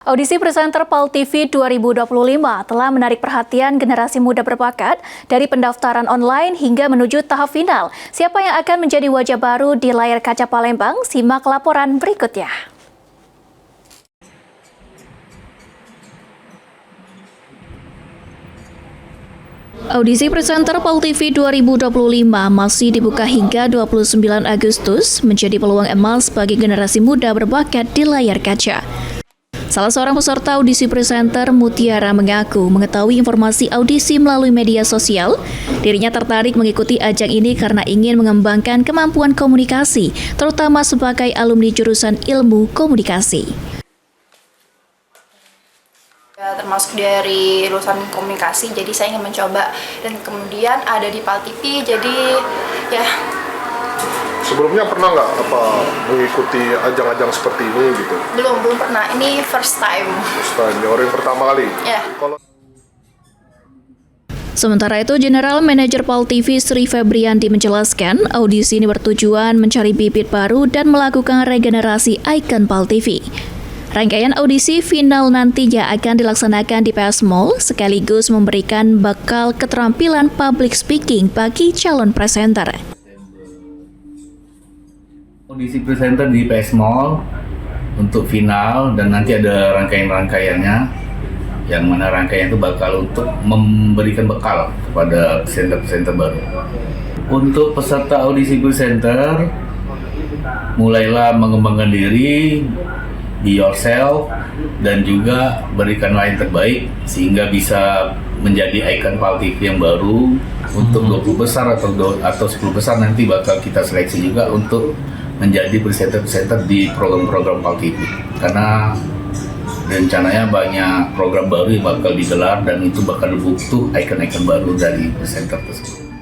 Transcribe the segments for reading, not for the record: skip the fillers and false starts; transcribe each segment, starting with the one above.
Audisi presenter PAL TV 2025 telah menarik perhatian generasi muda berbakat dari pendaftaran online hingga menuju tahap final. Siapa yang akan menjadi wajah baru di layar kaca Palembang? Simak laporan berikutnya. Audisi presenter PAL TV 2025 masih dibuka hingga 29 Agustus, menjadi peluang emas bagi generasi muda berbakat di layar kaca. Salah seorang peserta audisi presenter, Mutiara, mengaku mengetahui informasi audisi melalui media sosial. Dirinya tertarik mengikuti ajang ini karena ingin mengembangkan kemampuan komunikasi, terutama sebagai alumni jurusan Ilmu Komunikasi. Ya, termasuk dari lulusan komunikasi, jadi saya ingin mencoba. Dan kemudian ada di PAL TV, jadi ya. Sebelumnya pernah nggak mengikuti ajang-ajang seperti ini gitu? Belum pernah. Ini first time. First time, orang yang pertama kali. Ya. Sementara itu, General Manager PAL TV Sri Febrianti menjelaskan, audisi ini bertujuan mencari bibit baru dan melakukan regenerasi ikon PAL TV. Rangkaian audisi final nantinya akan dilaksanakan di PS Mall, sekaligus memberikan bekal keterampilan public speaking bagi calon presenter. Audisi presenter di PS Mall untuk final, dan nanti ada rangkaian-rangkaiannya, yang mana rangkaian itu bakal untuk memberikan bekal kepada presenter-presenter baru. Untuk peserta audisi presenter, mulailah mengembangkan diri, be yourself, dan juga berikan lain terbaik sehingga bisa menjadi ikon PAL TV yang baru. Untuk 20 besar atau 10 besar nanti bakal kita seleksi juga untuk menjadi presenter-presenter di program-program PAL TV, karena rencananya banyak program baru yang bakal digelar dan itu bakal butuh ikon-ikon baru dari presenter tersebut.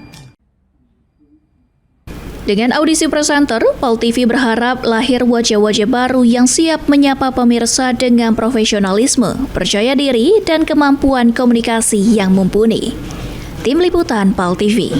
Dengan audisi presenter, PAL TV berharap lahir wajah-wajah baru yang siap menyapa pemirsa dengan profesionalisme, percaya diri, dan kemampuan komunikasi yang mumpuni. Tim Liputan PAL TV.